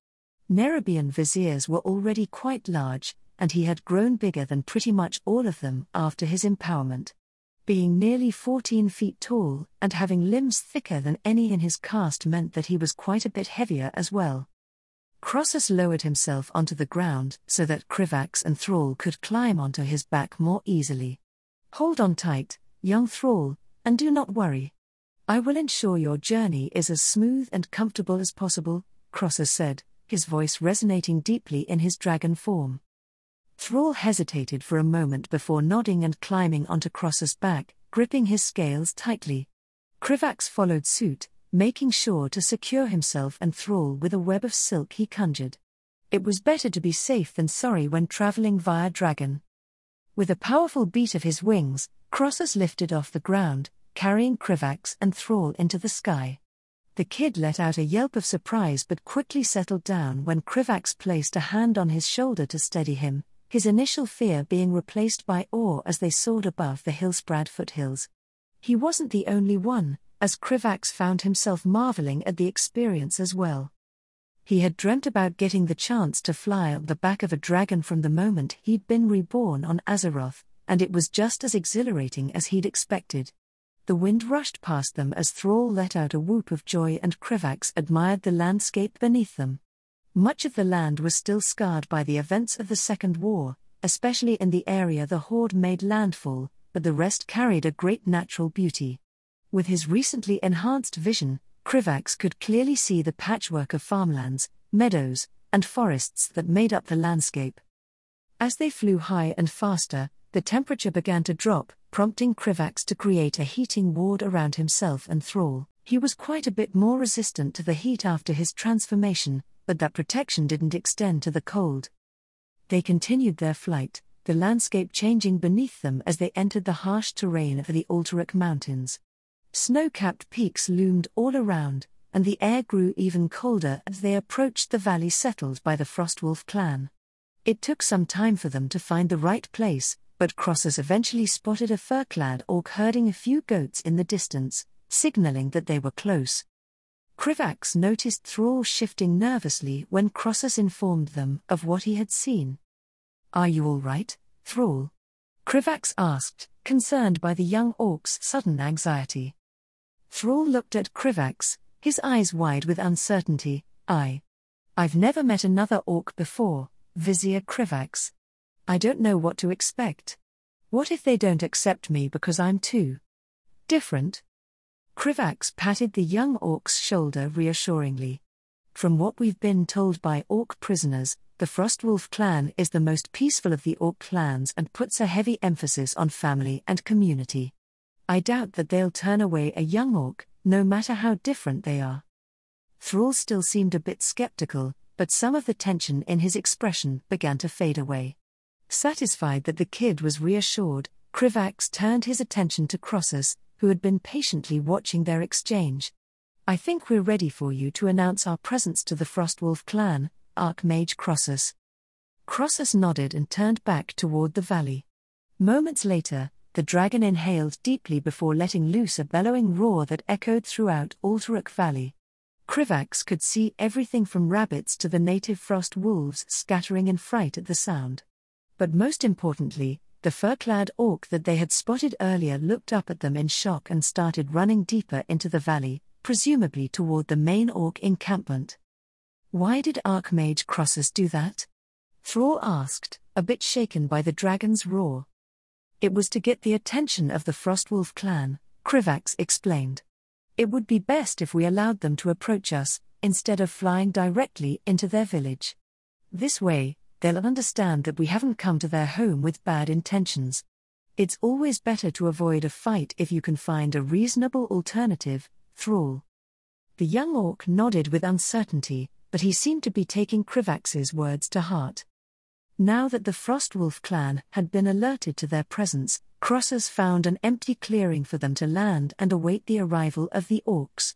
Nerubian viziers were already quite large, and he had grown bigger than pretty much all of them after his empowerment. Being nearly 14 feet tall and having limbs thicker than any in his caste meant that he was quite a bit heavier as well. Crossus lowered himself onto the ground so that Krivax and Thrall could climb onto his back more easily. "Hold on tight, young Thrall, and do not worry. I will ensure your journey is as smooth and comfortable as possible," Crossus said, his voice resonating deeply in his dragon form. Thrall hesitated for a moment before nodding and climbing onto Crossus' back, gripping his scales tightly. Krivax followed suit, making sure to secure himself and Thrall with a web of silk he conjured. It was better to be safe than sorry when traveling via dragon. With a powerful beat of his wings, Crossus lifted off the ground, carrying Krivax and Thrall into the sky. The kid let out a yelp of surprise but quickly settled down when Krivax placed a hand on his shoulder to steady him, his initial fear being replaced by awe as they soared above the Hillsprad foothills. He wasn't the only one, as Krivax found himself marveling at the experience as well. He had dreamt about getting the chance to fly on the back of a dragon from the moment he'd been reborn on Azeroth, and it was just as exhilarating as he'd expected. The wind rushed past them as Thrall let out a whoop of joy and Krivax admired the landscape beneath them. Much of the land was still scarred by the events of the Second War, especially in the area the Horde made landfall, but the rest carried a great natural beauty. With his recently enhanced vision, Krivax could clearly see the patchwork of farmlands, meadows, and forests that made up the landscape. As they flew high and faster, the temperature began to drop, prompting Krivax to create a heating ward around himself and Thrall. He was quite a bit more resistant to the heat after his transformation, but that protection didn't extend to the cold. They continued their flight, the landscape changing beneath them as they entered the harsh terrain of the Alterac Mountains. Snow-capped peaks loomed all around, and the air grew even colder as they approached the valley settled by the Frostwolf clan. It took some time for them to find the right place, but Crossers eventually spotted a fur-clad orc herding a few goats in the distance, signaling that they were close. Krivax noticed Thrall shifting nervously when Crossers informed them of what he had seen. "Are you all right, Thrall?" Krivax asked, concerned by the young orc's sudden anxiety. Thrall looked at Krivax, his eyes wide with uncertainty. I've never met another orc before, Vizier Krivax. I don't know what to expect. What if they don't accept me because I'm too different?" Krivax patted the young orc's shoulder reassuringly. "From what we've been told by orc prisoners, the Frostwolf clan is the most peaceful of the orc clans and puts a heavy emphasis on family and community. I doubt that they'll turn away a young orc, no matter how different they are." Thrall still seemed a bit skeptical, but some of the tension in his expression began to fade away. Satisfied that the kid was reassured, Krivax turned his attention to Crossers, who had been patiently watching their exchange. "I think we're ready for you to announce our presence to the Frostwolf clan, Archmage Crossers." Crossers nodded and turned back toward the valley. Moments later, the dragon inhaled deeply before letting loose a bellowing roar that echoed throughout Alterac Valley. Krivax could see everything from rabbits to the native frost wolves scattering in fright at the sound. But most importantly, the fur-clad orc that they had spotted earlier looked up at them in shock and started running deeper into the valley, presumably toward the main orc encampment. "Why did Archmage Crossers do that?" Thrall asked, a bit shaken by the dragon's roar. "It was to get the attention of the Frostwolf clan," Krivax explained. "It would be best if we allowed them to approach us, instead of flying directly into their village. This way, they'll understand that we haven't come to their home with bad intentions. It's always better to avoid a fight if you can find a reasonable alternative, Thrall." The young orc nodded with uncertainty, but he seemed to be taking Krivax's words to heart. Now that the Frostwolf clan had been alerted to their presence, Crossers found an empty clearing for them to land and await the arrival of the orcs.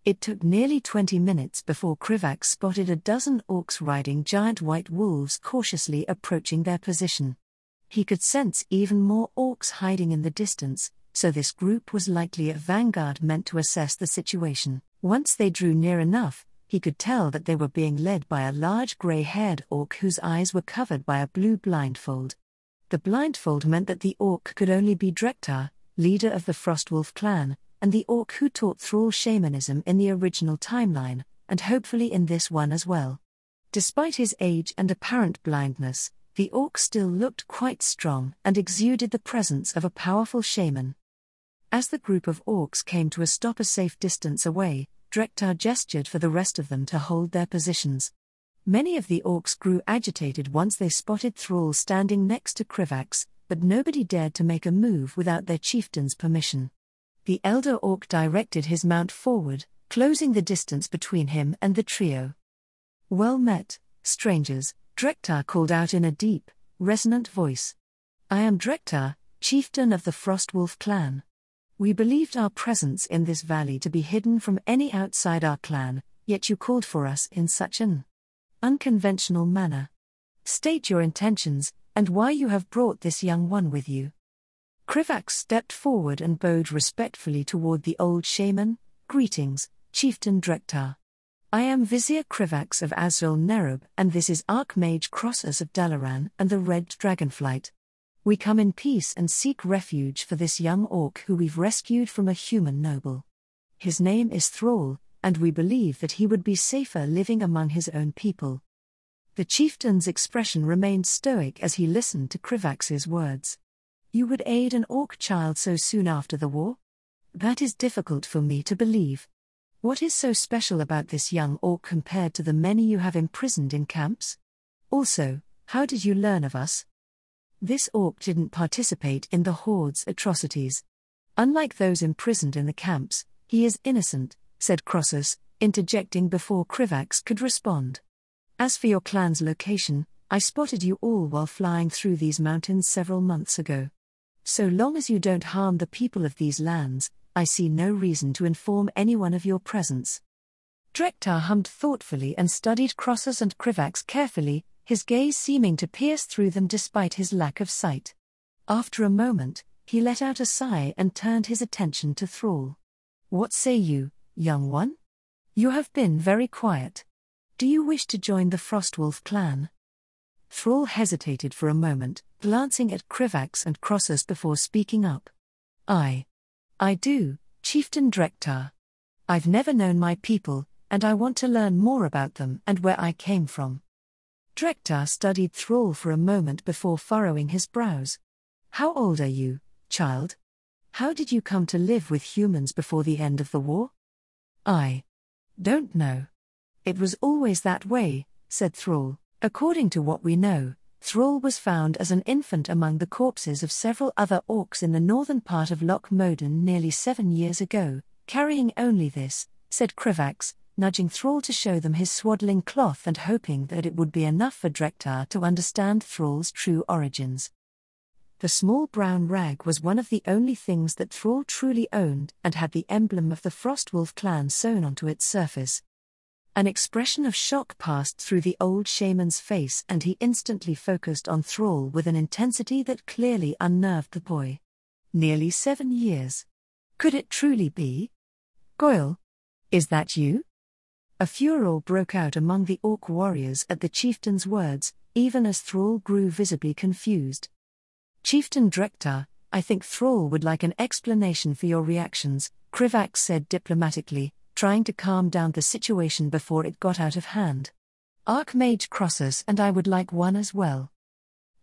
It took nearly 20 minutes before Krivax spotted a dozen orcs riding giant white wolves cautiously approaching their position. He could sense even more orcs hiding in the distance, so this group was likely a vanguard meant to assess the situation. Once they drew near enough, he could tell that they were being led by a large grey-haired orc whose eyes were covered by a blue blindfold. The blindfold meant that the orc could only be Drektar, leader of the Frostwolf clan, and the orc who taught Thrall shamanism in the original timeline, and hopefully in this one as well. Despite his age and apparent blindness, the orc still looked quite strong and exuded the presence of a powerful shaman. As the group of orcs came to a stop a safe distance away, Drektar gestured for the rest of them to hold their positions. Many of the orcs grew agitated once they spotted Thrall standing next to Krivax, but nobody dared to make a move without their chieftain's permission. The elder orc directed his mount forward, closing the distance between him and the trio. "Well met, strangers," Drektar called out in a deep, resonant voice. "I am Drektar, chieftain of the Frostwolf clan. We believed our presence in this valley to be hidden from any outside our clan, yet you called for us in such an unconventional manner. State your intentions, and why you have brought this young one with you." Krivax stepped forward and bowed respectfully toward the old shaman. "Greetings, Chieftain Drektar. I am Vizier Krivax of Azrael Nerub, and this is Archmage Crossers of Dalaran and the Red Dragonflight. We come in peace and seek refuge for this young orc who we've rescued from a human noble. His name is Thrall, and we believe that he would be safer living among his own people." The chieftain's expression remained stoic as he listened to Krivax's words. "You would aid an orc child so soon after the war? That is difficult for me to believe. What is so special about this young orc compared to the many you have imprisoned in camps? Also, how did you learn of us?" This orc didn't participate in the Horde's atrocities. "Unlike those imprisoned in the camps, he is innocent," said Crossus, interjecting before Krivax could respond. "As for your clan's location, I spotted you all while flying through these mountains several months ago. So long as you don't harm the people of these lands, I see no reason to inform anyone of your presence." Drektar hummed thoughtfully and studied Crossus and Krivax carefully, his gaze seeming to pierce through them despite his lack of sight. After a moment, he let out a sigh and turned his attention to Thrall. "What say you, young one? You have been very quiet. Do you wish to join the Frostwolf clan?" Thrall hesitated for a moment, glancing at Krivax and Crossus before speaking up. I do, Chieftain Drektar. I've never known my people, and I want to learn more about them and where I came from." Drektar studied Thrall for a moment before furrowing his brows. "How old are you, child? How did you come to live with humans before the end of the war?" "I don't know. It was always that way," said Thrall. "According to what we know, Thrall was found as an infant among the corpses of several other orcs in the northern part of Loch Moden nearly 7 years ago, carrying only this," said Krivax, nudging Thrall to show them his swaddling cloth and hoping that it would be enough for Drektar to understand Thrall's true origins. The small brown rag was one of the only things that Thrall truly owned and had the emblem of the Frostwolf clan sewn onto its surface. An expression of shock passed through the old shaman's face and he instantly focused on Thrall with an intensity that clearly unnerved the boy. "Nearly 7 years. Could it truly be? Goyle? Is that you?" A furor broke out among the orc warriors at the chieftain's words, even as Thrall grew visibly confused. "Chieftain Drektar, I think Thrall would like an explanation for your reactions," Krivax said diplomatically, trying to calm down the situation before it got out of hand. "Archmage Crossus and I would like one as well."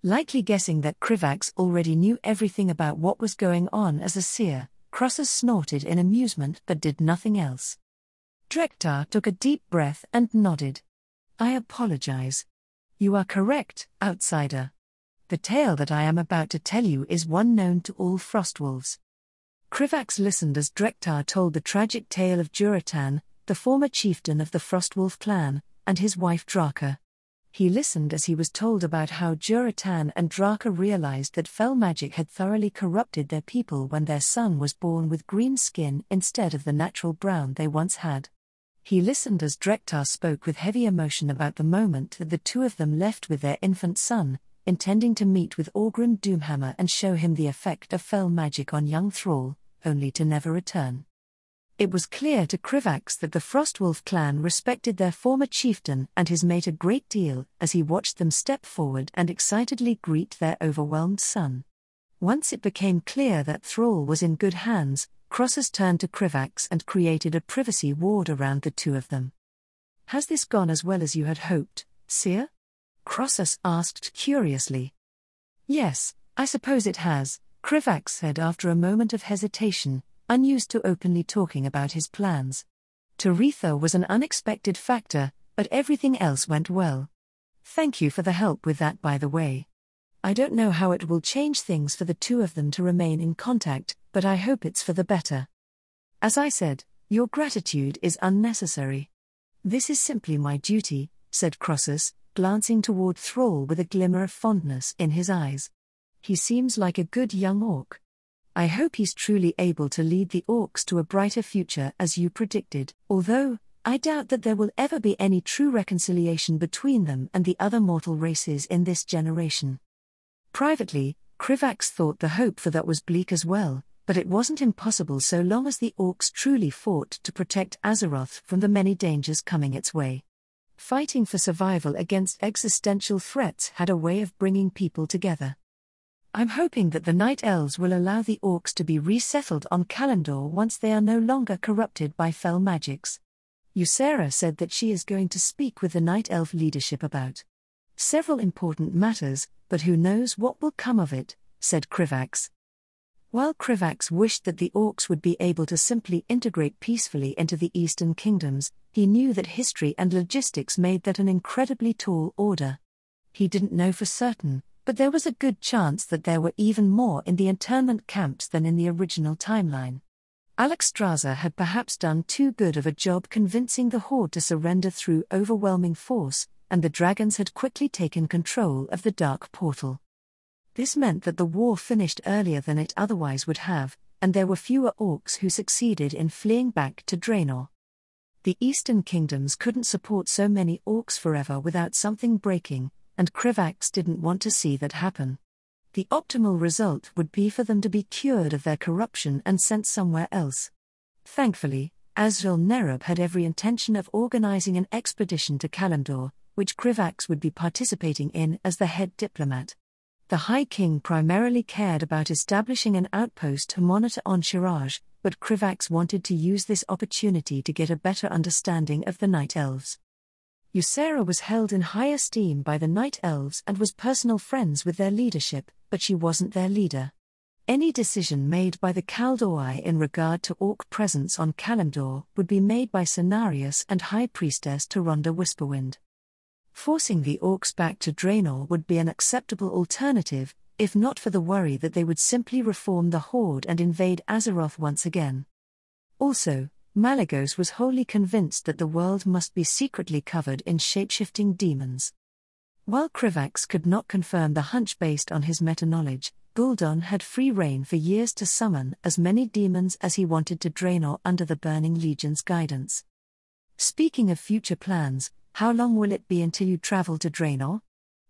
Likely guessing that Krivax already knew everything about what was going on as a seer, Crossus snorted in amusement but did nothing else. Drektar took a deep breath and nodded. "I apologize. You are correct, outsider. The tale that I am about to tell you is one known to all Frostwolves." Krivax listened as Drektar told the tragic tale of Juratan, the former chieftain of the Frostwolf clan, and his wife Draka. He listened as he was told about how Juratan and Draka realized that fell magic had thoroughly corrupted their people when their son was born with green skin instead of the natural brown they once had. He listened as Drektar spoke with heavy emotion about the moment that the two of them left with their infant son, intending to meet with Orgrim Doomhammer and show him the effect of fell magic on young Thrall, only to never return. It was clear to Krivax that the Frostwolf clan respected their former chieftain and his mate a great deal as he watched them step forward and excitedly greet their overwhelmed son. Once it became clear that Thrall was in good hands, Crossus turned to Krivax and created a privacy ward around the two of them. "Has this gone as well as you had hoped, Seer?" Crossus asked curiously. "Yes, I suppose it has," Krivax said after a moment of hesitation, unused to openly talking about his plans. Taretha was an unexpected factor, but everything else went well. "Thank you for the help with that, by the way. I don't know how it will change things for the two of them to remain in contact, but I hope it's for the better. As I said, your gratitude is unnecessary. This is simply my duty," said Crossus, glancing toward Thrall with a glimmer of fondness in his eyes. "He seems like a good young orc. I hope he's truly able to lead the orcs to a brighter future as you predicted, although I doubt that there will ever be any true reconciliation between them and the other mortal races in this generation." Privately, Krivax thought the hope for that was bleak as well, but it wasn't impossible so long as the orcs truly fought to protect Azeroth from the many dangers coming its way. Fighting for survival against existential threats had a way of bringing people together. I'm hoping that the Night Elves will allow the orcs to be resettled on Kalimdor once they are no longer corrupted by fell magics. Ysera said that she is going to speak with the Night Elf leadership about several important matters, but who knows what will come of it, said Krivax. While Krivax wished that the orcs would be able to simply integrate peacefully into the Eastern Kingdoms, he knew that history and logistics made that an incredibly tall order. He didn't know for certain, but there was a good chance that there were even more in the internment camps than in the original timeline. Alexstrasza had perhaps done too good of a job convincing the Horde to surrender through overwhelming force, and the dragons had quickly taken control of the Dark Portal. This meant that the war finished earlier than it otherwise would have, and there were fewer orcs who succeeded in fleeing back to Draenor. The Eastern Kingdoms couldn't support so many orcs forever without something breaking, and Krivax didn't want to see that happen. The optimal result would be for them to be cured of their corruption and sent somewhere else. Thankfully, Azrael Nerub had every intention of organizing an expedition to Kalimdor, which Krivax would be participating in as the head diplomat. The High King primarily cared about establishing an outpost to monitor on Shiraj, but Krivax wanted to use this opportunity to get a better understanding of the Night Elves. Ysera was held in high esteem by the Night Elves and was personal friends with their leadership, but she wasn't their leader. Any decision made by the Kaldoi in regard to orc presence on Kalimdor would be made by Cenarius and High Priestess Taronda Whisperwind. Forcing the orcs back to Draenor would be an acceptable alternative, if not for the worry that they would simply reform the Horde and invade Azeroth once again. Also, Malygos was wholly convinced that the world must be secretly covered in shape-shifting demons. While Krivax could not confirm the hunch based on his meta-knowledge, Gul'dan had free reign for years to summon as many demons as he wanted to Draenor under the Burning Legion's guidance. Speaking of future plans, how long will it be until you travel to Draenor?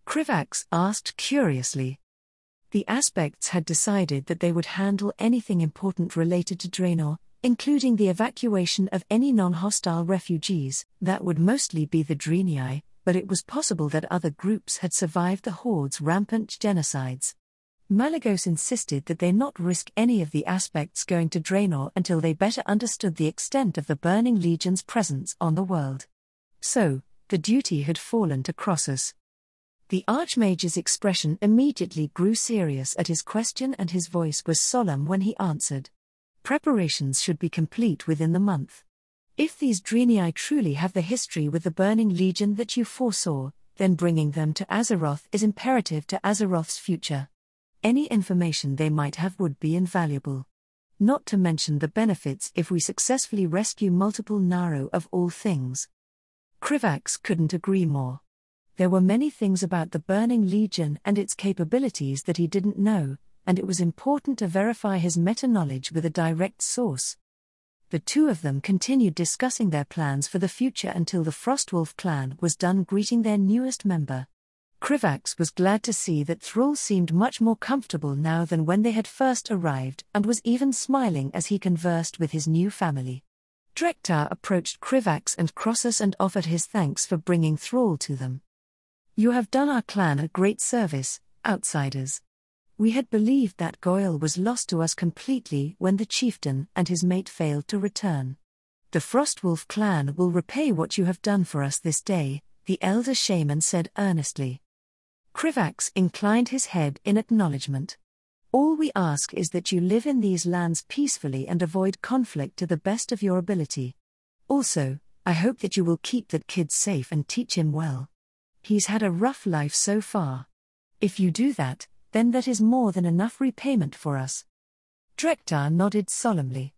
Krivax asked curiously. The Aspects had decided that they would handle anything important related to Draenor, including the evacuation of any non-hostile refugees. That would mostly be the Draenei, but it was possible that other groups had survived the Horde's rampant genocides. Malygos insisted that they not risk any of the Aspects going to Draenor until they better understood the extent of the Burning Legion's presence on the world. So, the duty had fallen to Crossus. The Archmage's expression immediately grew serious at his question, and his voice was solemn when he answered. Preparations should be complete within the month. If these Draenei truly have the history with the Burning Legion that you foresaw, then bringing them to Azeroth is imperative to Azeroth's future. Any information they might have would be invaluable. Not to mention the benefits if we successfully rescue multiple Naru of all things. Krivax couldn't agree more. There were many things about the Burning Legion and its capabilities that he didn't know, and it was important to verify his meta-knowledge with a direct source. The two of them continued discussing their plans for the future until the Frostwolf clan was done greeting their newest member. Krivax was glad to see that Thrall seemed much more comfortable now than when they had first arrived, and was even smiling as he conversed with his new family. Drektar approached Krivax and Crossus and offered his thanks for bringing Thrall to them. You have done our clan a great service, outsiders. We had believed that Goyle was lost to us completely when the chieftain and his mate failed to return. The Frostwolf clan will repay what you have done for us this day, the elder shaman said earnestly. Krivax inclined his head in acknowledgement. All we ask is that you live in these lands peacefully and avoid conflict to the best of your ability. Also, I hope that you will keep that kid safe and teach him well. He's had a rough life so far. If you do that, then that is more than enough repayment for us. Drektar nodded solemnly.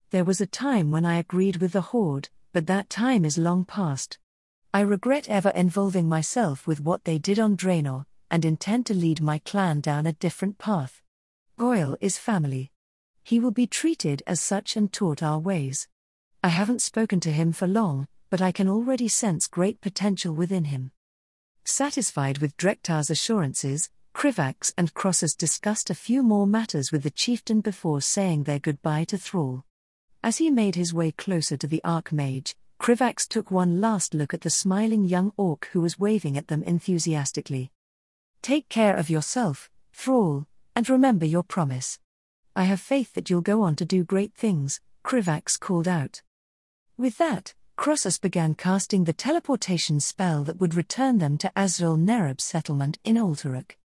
There was a time when I agreed with the Horde, but that time is long past. I regret ever involving myself with what they did on Draenor, and intend to lead my clan down a different path. Goyle is family. He will be treated as such and taught our ways. I haven't spoken to him for long, but I can already sense great potential within him. Satisfied with Drektar's assurances, Krivax and Crossus discussed a few more matters with the chieftain before saying their goodbye to Thrall. As he made his way closer to the Archmage, Krivax took one last look at the smiling young orc who was waving at them enthusiastically. Take care of yourself, Thrall, and remember your promise. I have faith that you'll go on to do great things, Krivax called out. With that, Croesus began casting the teleportation spell that would return them to Azrael Nerub's settlement in Ulturuk.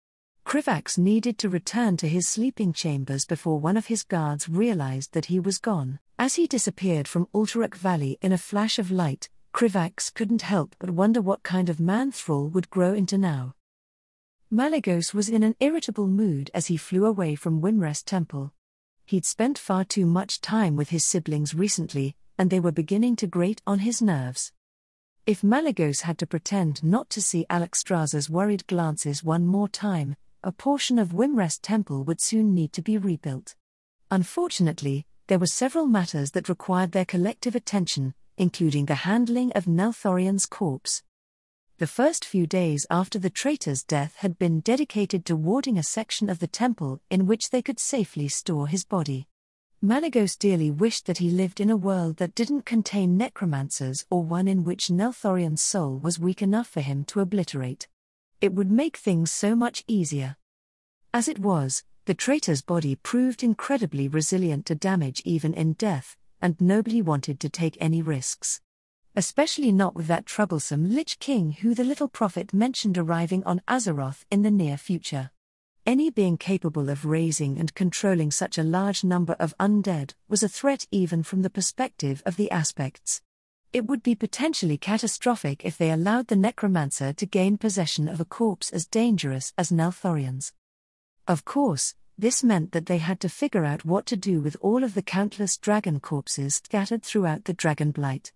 Krivax needed to return to his sleeping chambers before one of his guards realized that he was gone. As he disappeared from Ulturuk Valley in a flash of light, Krivax couldn't help but wonder what kind of man Thrall would grow into now. Malygos was in an irritable mood as he flew away from Wimrest Temple. He'd spent far too much time with his siblings recently, and they were beginning to grate on his nerves. If Malygos had to pretend not to see Alexstrasza's worried glances one more time, a portion of Wimrest Temple would soon need to be rebuilt. Unfortunately, there were several matters that required their collective attention, including the handling of Nelthorion's corpse. The first few days after the traitor's death had been dedicated to warding a section of the temple in which they could safely store his body. Malygos dearly wished that he lived in a world that didn't contain necromancers or one in which Nelthorion's soul was weak enough for him to obliterate. It would make things so much easier. As it was, the traitor's body proved incredibly resilient to damage even in death, and nobody wanted to take any risks. Especially not with that troublesome Lich King who the little prophet mentioned arriving on Azeroth in the near future. Any being capable of raising and controlling such a large number of undead was a threat even from the perspective of the aspects. It would be potentially catastrophic if they allowed the necromancer to gain possession of a corpse as dangerous as Nelthorion's. Of course, this meant that they had to figure out what to do with all of the countless dragon corpses scattered throughout the Dragonblight.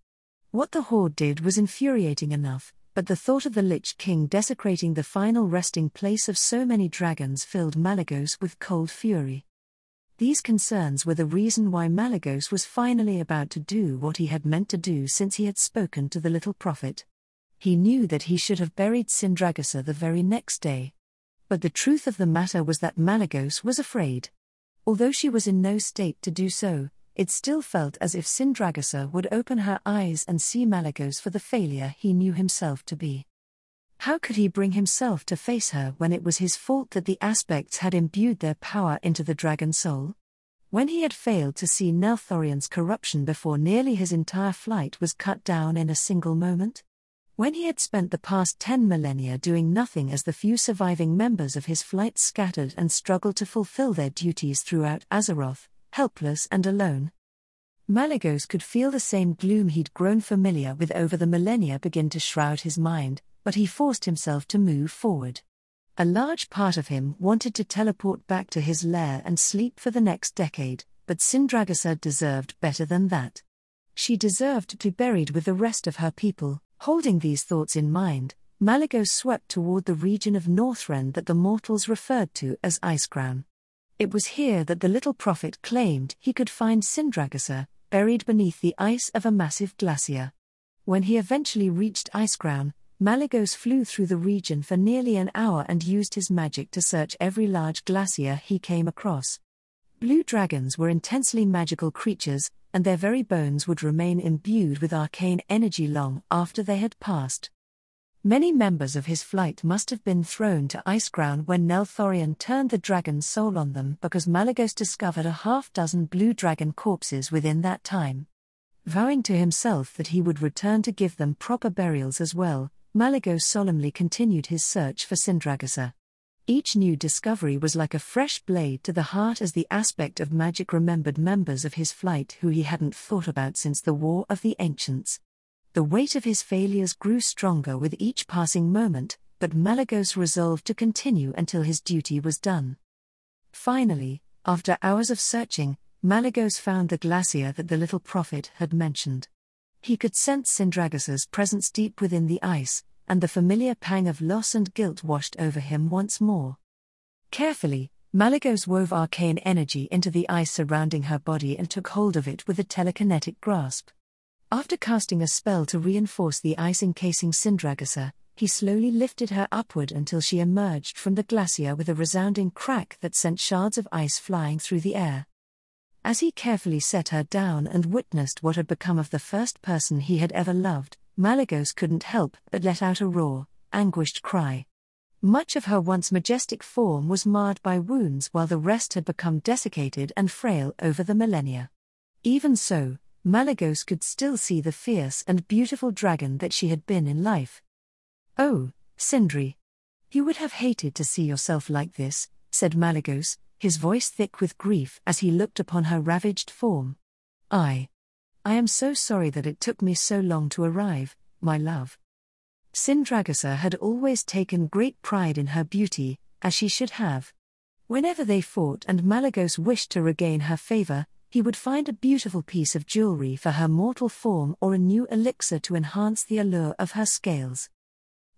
What the Horde did was infuriating enough, but the thought of the Lich King desecrating the final resting place of so many dragons filled Malygos with cold fury. These concerns were the reason why Malygos was finally about to do what he had meant to do since he had spoken to the little prophet. He knew that he should have buried Sindragosa the very next day. But the truth of the matter was that Malygos was afraid. Although she was in no state to do so, it still felt as if Sindragosa would open her eyes and see Malygos for the failure he knew himself to be. How could he bring himself to face her when it was his fault that the aspects had imbued their power into the dragon soul? When he had failed to see Nelthorion's corruption before nearly his entire flight was cut down in a single moment? When he had spent the past 10 millennia doing nothing as the few surviving members of his flight scattered and struggled to fulfill their duties throughout Azeroth, helpless and alone? Malygos could feel the same gloom he'd grown familiar with over the millennia begin to shroud his mind, but he forced himself to move forward. A large part of him wanted to teleport back to his lair and sleep for the next decade, but Sindragosa deserved better than that. She deserved to be buried with the rest of her people. Holding these thoughts in mind, Malygos swept toward the region of Northrend that the mortals referred to as Icecrown. It was here that the little prophet claimed he could find Sindragosa, buried beneath the ice of a massive glacier. When he eventually reached Icecrown, Malygos flew through the region for nearly an hour and used his magic to search every large glacier he came across. Blue dragons were intensely magical creatures, and their very bones would remain imbued with arcane energy long after they had passed. Many members of his flight must have been thrown to Icecrown when Nelthorion turned the dragon's soul on them because Malygos discovered a half-dozen blue dragon corpses within that time. Vowing to himself that he would return to give them proper burials as well, Malygos solemnly continued his search for Sindragosa. Each new discovery was like a fresh blade to the heart as the aspect of magic remembered members of his flight who he hadn't thought about since the War of the Ancients. The weight of his failures grew stronger with each passing moment, but Malygos resolved to continue until his duty was done. Finally, after hours of searching, Malygos found the glacier that the little prophet had mentioned. He could sense Sindragosa's presence deep within the ice, and the familiar pang of loss and guilt washed over him once more. Carefully, Malygos wove arcane energy into the ice surrounding her body and took hold of it with a telekinetic grasp. After casting a spell to reinforce the ice encasing Sindragosa, he slowly lifted her upward until she emerged from the glacier with a resounding crack that sent shards of ice flying through the air. As he carefully set her down and witnessed what had become of the first person he had ever loved, Malygos couldn't help but let out a raw, anguished cry. Much of her once majestic form was marred by wounds while the rest had become desiccated and frail over the millennia. Even so, Malygos could still see the fierce and beautiful dragon that she had been in life. "Oh, Sindri. You would have hated to see yourself like this," said Malygos, his voice thick with grief as he looked upon her ravaged form. I am so sorry that it took me so long to arrive, my love." Sindragosa had always taken great pride in her beauty, as she should have. Whenever they fought and Malygos wished to regain her favor, he would find a beautiful piece of jewelry for her mortal form or a new elixir to enhance the allure of her scales.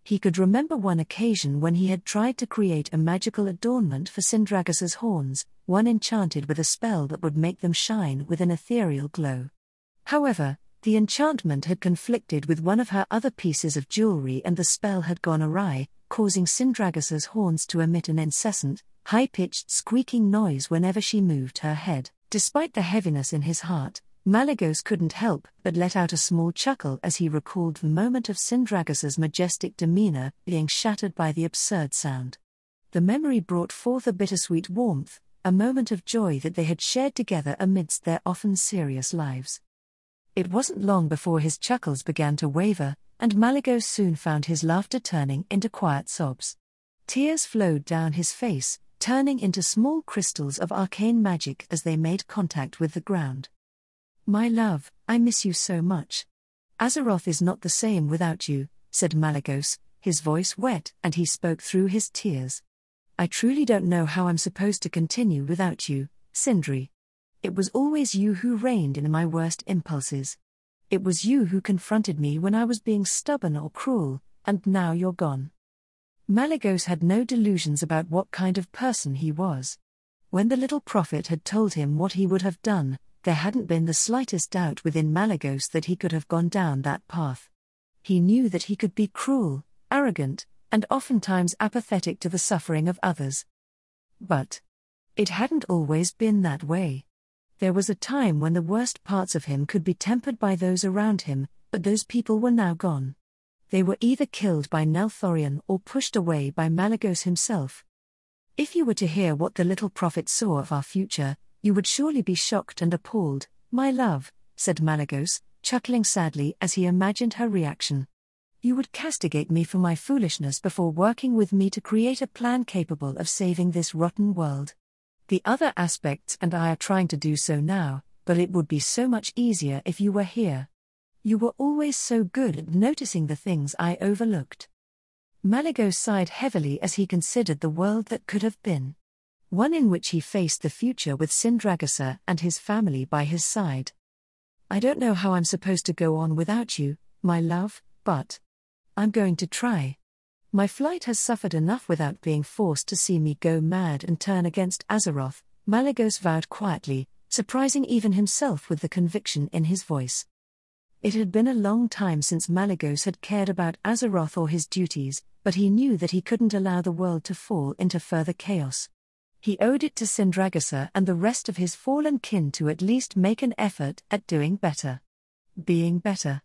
He could remember one occasion when he had tried to create a magical adornment for Sindragosa's horns, one enchanted with a spell that would make them shine with an ethereal glow. However, the enchantment had conflicted with one of her other pieces of jewelry and the spell had gone awry, causing Sindragosa's horns to emit an incessant, high-pitched squeaking noise whenever she moved her head. Despite the heaviness in his heart, Malygos couldn't help but let out a small chuckle as he recalled the moment of Sindragosa's majestic demeanor being shattered by the absurd sound. The memory brought forth a bittersweet warmth, a moment of joy that they had shared together amidst their often serious lives. It wasn't long before his chuckles began to waver, and Malygos soon found his laughter turning into quiet sobs. Tears flowed down his face, turning into small crystals of arcane magic as they made contact with the ground. "My love, I miss you so much. Azeroth is not the same without you," said Malygos, his voice wet and he spoke through his tears. "I truly don't know how I'm supposed to continue without you, Sindri. It was always you who reigned in my worst impulses. It was you who confronted me when I was being stubborn or cruel, and now you're gone." Malygos had no delusions about what kind of person he was. When the little prophet had told him what he would have done, there hadn't been the slightest doubt within Malygos that he could have gone down that path. He knew that he could be cruel, arrogant, and oftentimes apathetic to the suffering of others. But it hadn't always been that way. There was a time when the worst parts of him could be tempered by those around him, but those people were now gone. They were either killed by Nelthorion or pushed away by Malygos himself. "If you were to hear what the little prophet saw of our future, you would surely be shocked and appalled, my love," said Malygos, chuckling sadly as he imagined her reaction. "You would castigate me for my foolishness before working with me to create a plan capable of saving this rotten world. The other aspects and I are trying to do so now, but it would be so much easier if you were here. You were always so good at noticing the things I overlooked." Malygos sighed heavily as he considered the world that could have been. One in which he faced the future with Sindragosa and his family by his side. "I don't know how I'm supposed to go on without you, my love, but I'm going to try. My flight has suffered enough without being forced to see me go mad and turn against Azeroth," Malygos vowed quietly, surprising even himself with the conviction in his voice. It had been a long time since Malygos had cared about Azeroth or his duties, but he knew that he couldn't allow the world to fall into further chaos. He owed it to Sindragosa and the rest of his fallen kin to at least make an effort at doing better. Being better.